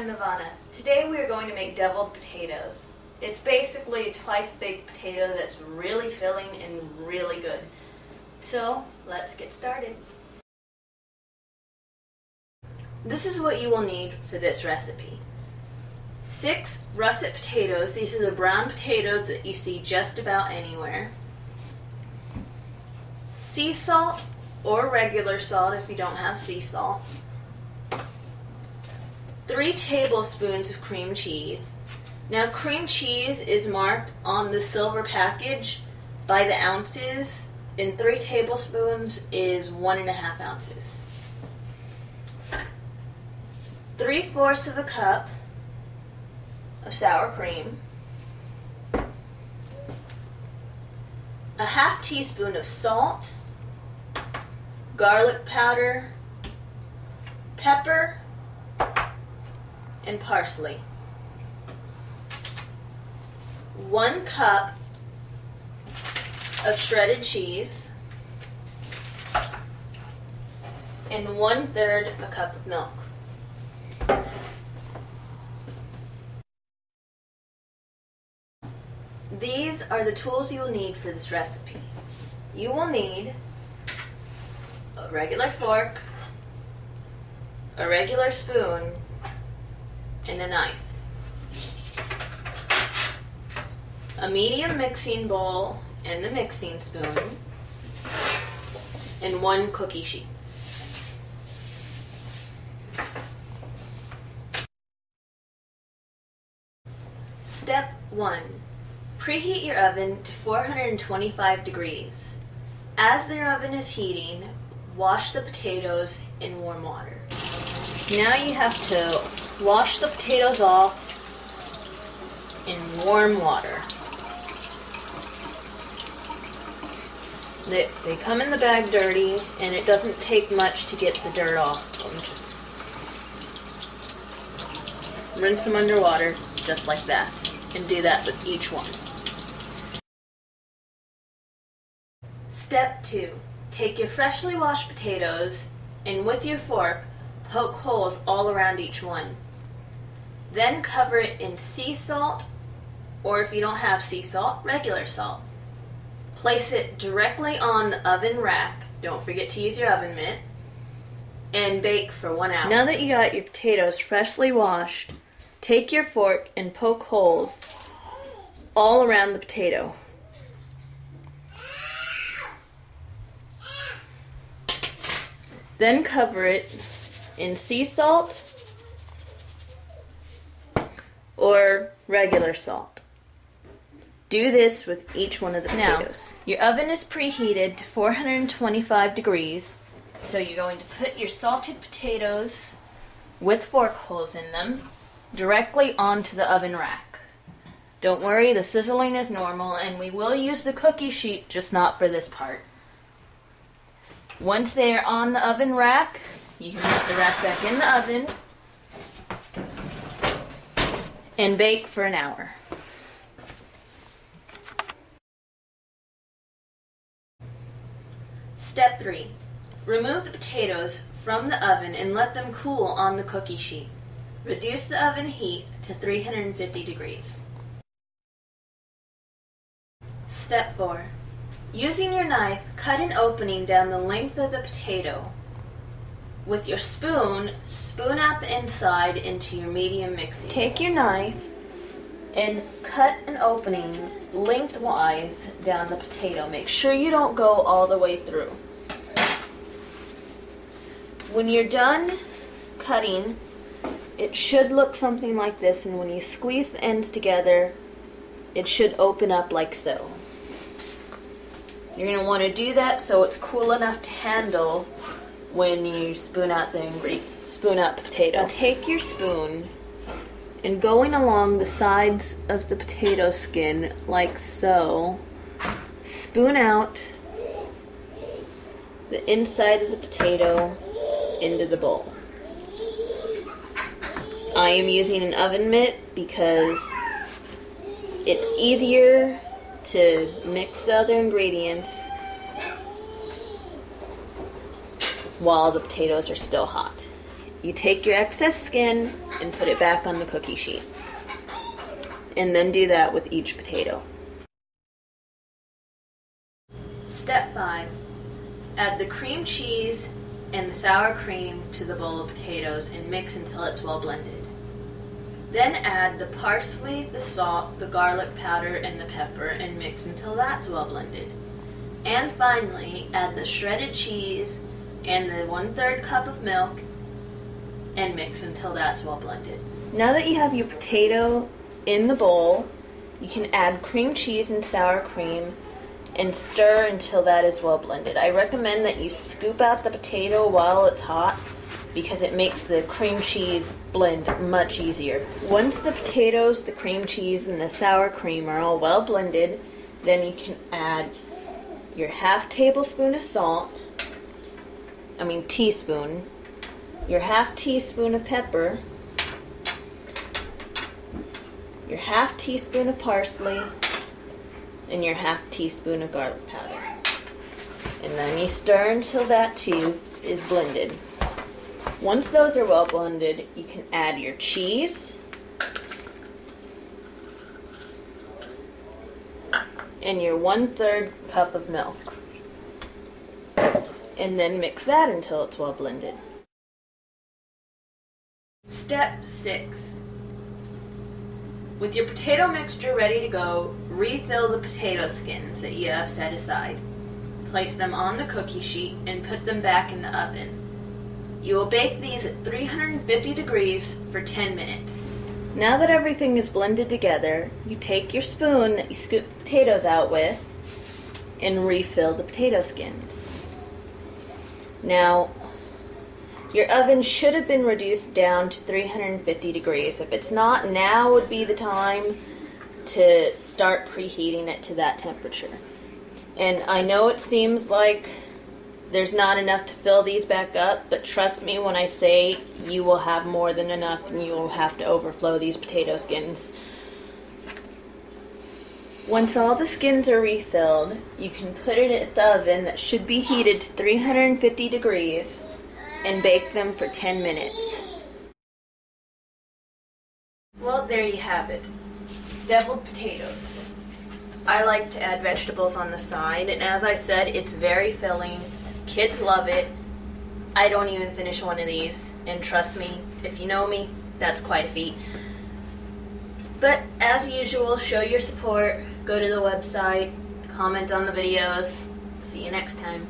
I'm Mavanna. Today we are going to make deviled potatoes. It's basically a twice baked potato that's really filling and really good. So let's get started. This is what you will need for this recipe. 6 russet potatoes. These are the brown potatoes that you see just about anywhere. Sea salt or regular salt if you don't have sea salt. 3 tablespoons of cream cheese. Now cream cheese is marked on the silver package by the ounces, and 3 tablespoons is 1.5 ounces. 3/4 of a cup of sour cream. A 1/2 teaspoon of salt, garlic powder, pepper, and parsley. 1 cup of shredded cheese, and 1/3 a cup of milk. These are the tools you will need for this recipe. You will need a regular fork, a regular spoon, and a knife. A medium mixing bowl and a mixing spoon, and 1 cookie sheet. Step 1. Preheat your oven to 425 degrees. As the oven is heating, wash the potatoes in warm water. Now you have to wash the potatoes off in warm water. They come in the bag dirty, and it doesn't take much to get the dirt off. Just rinse them underwater, just like that, and do that with each one. Step 2. Take your freshly washed potatoes, and with your fork, poke holes all around each one. Then cover it in sea salt, or if you don't have sea salt, regular salt. Place it directly on the oven rack, don't forget to use your oven mitt, and bake for 1 hour. Now that you got your potatoes freshly washed, take your fork and poke holes all around the potato. Then cover it in sea salt or regular salt. Do this with each one of the potatoes. Now, your oven is preheated to 425 degrees, so you're going to put your salted potatoes with fork holes in them directly onto the oven rack. Don't worry, the sizzling is normal, and we will use the cookie sheet, just not for this part. Once they are on the oven rack, you can put the rack back in the oven and bake for 1 hour. Step 3. Remove the potatoes from the oven and let them cool on the cookie sheet. Reduce the oven heat to 350 degrees. Step 4. Using your knife, cut an opening down the length of the potato. With your spoon, spoon out the inside into your medium mixing. Take your knife and cut an opening lengthwise down the potato. Make sure you don't go all the way through. When you're done cutting, it should look something like this, and when you squeeze the ends together, it should open up like so. You're going to want to do that so it's cool enough to handle when you spoon out the potato. Now take your spoon and going along the sides of the potato skin like so, spoon out the inside of the potato into the bowl. I am using an oven mitt because it's easier to mix the other ingredients while the potatoes are still hot. you take your excess skin and put it back on the cookie sheet. And then do that with each potato. Step 5. Add the cream cheese and the sour cream to the bowl of potatoes and mix until it's well blended. Then add the parsley, the salt, the garlic powder, and the pepper and mix until that's well blended. And finally, add the shredded cheese and the 1/3 cup of milk and mix until that's well blended. Now that you have your potato in the bowl, you can add cream cheese and sour cream and stir until that is well blended. I recommend that you scoop out the potato while it's hot because it makes the cream cheese blend much easier. Once the potatoes, the cream cheese, and the sour cream are all well blended, then you can add your ½ tablespoon of salt, teaspoon, your ½ teaspoon of pepper, your ½ teaspoon of parsley, and your ½ teaspoon of garlic powder. And then you stir until that too is blended. Once those are well blended, you can add your cheese and your 1/3 cup of milk. And then mix that until it's well blended. Step 6. With your potato mixture ready to go, refill the potato skins that you have set aside. Place them on the cookie sheet and put them back in the oven. You will bake these at 350 degrees for 10 minutes. Now that everything is blended together, you take your spoon that you scoop potatoes out with and refill the potato skins. Now, your oven should have been reduced down to 350 degrees. If it's not, now would be the time to start preheating it to that temperature. And I know it seems like there's not enough to fill these back up, but trust me when I say you will have more than enough and you will have to overflow these potato skins. Once all the skins are refilled, you can put it in the oven that should be heated to 350 degrees and bake them for 10 minutes. Well, there you have it. Deviled potatoes. I like to add vegetables on the side, and as I said, it's very filling. Kids love it. I don't even finish one of these, and trust me, if you know me, that's quite a feat. But as usual, show your support, go to the website, comment on the videos. See you next time.